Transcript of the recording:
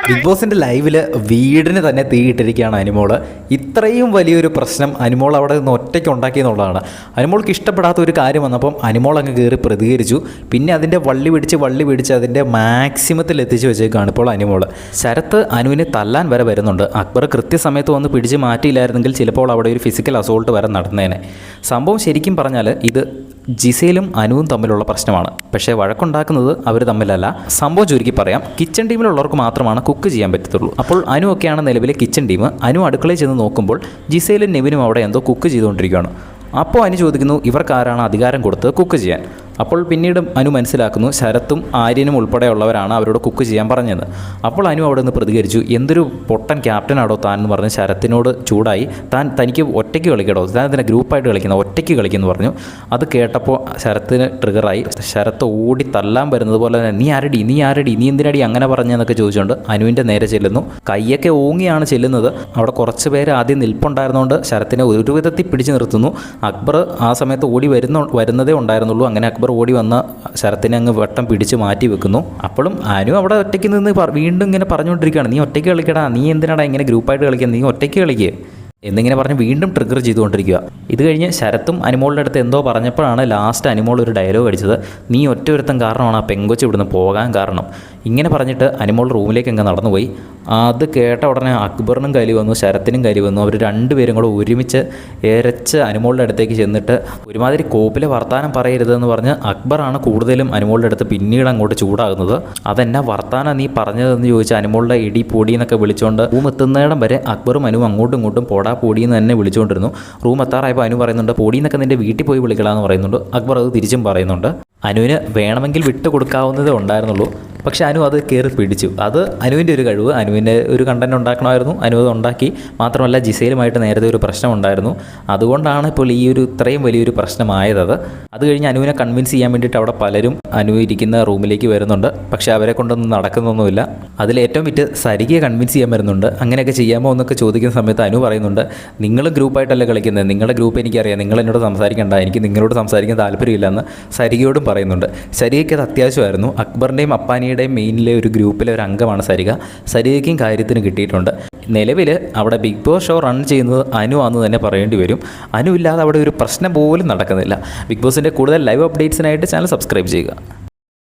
Big ബോസിൻ്റെ ലൈവിൽ വീടിന് തന്നെ തീയിട്ടിരിക്കുകയാണ് അനുമോള്. ഇത്രയും വലിയൊരു പ്രശ്നം അനുമോൾ അവിടെ നിന്ന് ഒറ്റയ്ക്ക് ഉണ്ടാക്കിയെന്നുള്ളതാണ്. അനുമോൾക്ക് ഇഷ്ടപ്പെടാത്ത ഒരു കാര്യം വന്നപ്പം അനുമോൾ അങ്ങ് കയറി പ്രതികരിച്ചു. പിന്നെ അതിൻ്റെ വള്ളി പിടിച്ച് അതിൻ്റെ മാക്സിമത്തിൽ എത്തിച്ച് വെച്ചേക്കാണ് ഇപ്പോൾ അനുമോൾ. ശരത്ത് അനുവിനെ തല്ലാൻ വരെ വരുന്നുണ്ട്. അക്ബർ കൃത്യസമയത്ത് വന്ന് പിടിച്ച് മാറ്റിയില്ലായിരുന്നെങ്കിൽ ചിലപ്പോൾ അവിടെ ഒരു ഫിസിക്കൽ അസോൾട്ട് വരെ നടന്നേനെ. സംഭവം ശരിക്കും പറഞ്ഞാൽ ഇത് ജിസയിലും അനുവും തമ്മിലുള്ള പ്രശ്നമാണ്. പക്ഷേ വഴക്കുണ്ടാക്കുന്നത് അവർ തമ്മിലല്ല. സംഭവം ചുരുക്കി പറയാം, കിച്ചൺ ടീമിലുള്ളവർക്ക് മാത്രമാണ് കുക്ക് ചെയ്യാൻ പറ്റത്തുള്ളൂ. അപ്പോൾ അനു ഒക്കെയാണ് നിലവിലെ കിച്ചൺ ടീം. അനു അടുക്കളയിൽ ചെന്ന് നോക്കുമ്പോൾ ജിസയിലും നെവിനും അവിടെ എന്തോ കുക്ക് ചെയ്തുകൊണ്ടിരിക്കുകയാണ്. അപ്പോൾ അനു ചോദിക്കുന്നു, ഇവർക്കാരാണ് അധികാരം കൊടുത്തത് കുക്ക് ചെയ്യാൻ? അപ്പോൾ പിന്നീട് അനു മനസ്സിലാക്കുന്നു ശരത്തും ആര്യനും ഉൾപ്പെടെയുള്ളവരാണ് അവരോട് കുക്ക് ചെയ്യാൻ പറഞ്ഞത്. അപ്പോൾ അനു അവിടെ നിന്ന് പ്രതികരിച്ചു, എന്തൊരു പൊട്ടൻ ക്യാപ്റ്റനാണോ താൻ എന്ന് പറഞ്ഞ് ശരത്തിനോട് ചൂടായി. തനിക്ക് ഒറ്റയ്ക്ക് കളിക്കടോ, താൻ ഇതിനെ ഗ്രൂപ്പായിട്ട് കളിക്കുന്ന, ഒറ്റയ്ക്ക് കളിക്കുമെന്ന് പറഞ്ഞു. അത് കേട്ടപ്പോൾ ശരത്തിന് ട്രിഗറായി. ശരത്ത് ഓടി തല്ലാൻ വരുന്നത് പോലെ തന്നെ നീ ആരടി നീ എന്തിനടി അങ്ങനെ പറഞ്ഞെന്നൊക്കെ ചോദിച്ചുകൊണ്ട് അനുവിൻ്റെ നേരെ ചെല്ലുന്നു. കൈയൊക്കെ ഓങ്ങിയാണ് ചെല്ലുന്നത്. അവിടെ കുറച്ച് പേര് ആദ്യം നിൽപ്പുണ്ടായിരുന്നുകൊണ്ട് ശരത്തിനെ ഒരു വിധത്തിൽ പിടിച്ചു നിർത്തുന്നു. അക്ബർ ആ സമയത്ത് ഓടി വരുന്നതേ ഉണ്ടായിരുന്നുള്ളൂ. അങ്ങനെ അക്ബർ ഓടി വന്ന ശരത്തിനെ അങ്ങ് വട്ടം പിടിച്ച് മാറ്റി വെക്കുന്നു. അപ്പോഴും അനു അവിടെ ഒറ്റയ്ക്ക് നിന്ന് വീണ്ടും ഇങ്ങനെ പറഞ്ഞുകൊണ്ടിരിക്കുകയാണ്, നീ ഒറ്റയ്ക്ക് കളിക്കടാ, നീ എന്തിനാടാ ഇങ്ങനെ ഗ്രൂപ്പായിട്ട് കളിക്കുക, നീ ഒറ്റയ്ക്ക് കളിക്കുക എന്നിങ്ങനെ പറഞ്ഞ് വീണ്ടും ട്രിഗർ ചെയ്തുകൊണ്ടിരിക്കുക. ഇത് കഴിഞ്ഞ് ശരത്തും അനുമോളുടെ അടുത്ത് എന്തോ പറഞ്ഞപ്പോഴാണ് ലാസ്റ്റ് അനുമോൾ ഒരു ഡയലോഗ് അടിച്ചത്, നീ ഒറ്റ ഒരുത്തം കാരണമാണ് ആ പെങ്കൊച്ച് ഇവിടുന്ന് പോകാൻ കാരണം. ഇങ്ങനെ പറഞ്ഞിട്ട് അനുമോൾ റൂമിലേക്ക് അങ്ങ് നടന്നുപോയി. അത് കേട്ട ഉടനെ അക്ബറിനും കലി വന്നു, ശരത്തിനും കലി വന്നു. അവർ രണ്ടുപേരും കൂടെ ഒരുമിച്ച് ഏരച്ച് അനുമോളുടെ അടുത്തേക്ക് ചെന്നിട്ട് ഒരുമാതിരി കോപ്പിലെ വർത്താനം പറയരുതെന്ന് പറഞ്ഞ് അക്ബറാണ് കൂടുതലും അനുമോളുടെ അടുത്ത് പിന്നീട് അങ്ങോട്ട് ചൂടാകുന്നത്. അതെന്നാ വർത്താനം നീ പറഞ്ഞതെന്ന് ചോദിച്ചാൽ അനുമോളുടെ ഇടി പൊടി എന്നൊക്കെ വിളിച്ചുകൊണ്ട് റൂം എത്തുന്നിടം വരെ അക്ബറും അനുവും അങ്ങോട്ടും ഇങ്ങോട്ടും പോടാ പൊടിയെന്ന് തന്നെ വിളിച്ചുകൊണ്ടിരുന്നു. റൂം എത്താറായപ്പോൾ അനു പറയുന്നുണ്ട്, പൊടിയെന്നൊക്കെ നിൻ്റെ വീട്ടിൽ പോയി വിളിക്കലാന്ന് പറയുന്നുണ്ട്. അക്ബർ അത് തിരിച്ചും പറയുന്നുണ്ട്. അനുവിന് വേണമെങ്കിൽ വിട്ടു കൊടുക്കാവുന്നതേ ഉണ്ടായിരുന്നുള്ളൂ. പക്ഷേ അനു അത് കയറി പിടിച്ചു. അത് അനുവിൻ്റെ ഒരു കഴിവ്. അനുവിൻ്റെ ഒരു കണ്ടൻറ് ഉണ്ടാക്കണമായിരുന്നു. അനു അത് ഉണ്ടാക്കി. മാത്രമല്ല ജിസയിലുമായിട്ട് നേരത്തെ ഒരു പ്രശ്നം ഉണ്ടായിരുന്നു. അതുകൊണ്ടാണ് ഇപ്പോൾ ഈ ഒരു ഇത്രയും വലിയൊരു പ്രശ്നമായത്. അത് കഴിഞ്ഞ് അനുവിനെ കൺവിൻസ് ചെയ്യാൻ വേണ്ടിയിട്ട് അവിടെ പലരും അനു ഇരിക്കുന്ന റൂമിലേക്ക് വരുന്നുണ്ട്. പക്ഷേ അവരെ കൊണ്ടൊന്നും നടക്കുന്നൊന്നുമില്ല. അതിലേറ്റവും വിറ്റ് സരികയെ കൺവിൻസ് ചെയ്യാൻ വരുന്നുണ്ട്. അങ്ങനെയൊക്കെ ചെയ്യാമോ എന്നൊക്കെ ചോദിക്കുന്ന സമയത്ത് അനു പറയുന്നുണ്ട്, നിങ്ങൾ ഗ്രൂപ്പായിട്ടല്ല കളിക്കുന്നത്, നിങ്ങളുടെ ഗ്രൂപ്പ് എനിക്കറിയാം, നിങ്ങൾ എന്നോട് സംസാരിക്കേണ്ട, എനിക്ക് നിങ്ങളോട് സംസാരിക്കാൻ താല്പര്യമില്ലെന്ന് സരികയോടും പറയുന്നുണ്ട്. സരികയ്ക്ക് അത് അത്യാവശ്യമായിരുന്നു. അക്ബറിൻ്റെയും അപ്പാനിയുടെയും മെയിനിലെ ഒരു ഗ്രൂപ്പിലെ ഒരു അംഗമാണ് സരിക. സരികയ്ക്കും കാര്യത്തിന് കിട്ടിയിട്ടുണ്ട്. നിലവിൽ അവിടെ ബിഗ് ബോസ് ഷോ റൺ ചെയ്യുന്നത് അനു ആണെന്ന് തന്നെ പറയേണ്ടി വരും. അനു ഇല്ലാതെ അവിടെ ഒരു പ്രശ്നം പോലും നടക്കുന്നില്ല. ബിഗ് ബോസിൻ്റെ കൂടുതൽ ലൈവ് അപ്ഡേറ്റ്സിനായിട്ട് ചാനൽ സബ്സ്ക്രൈബ് ചെയ്യുക.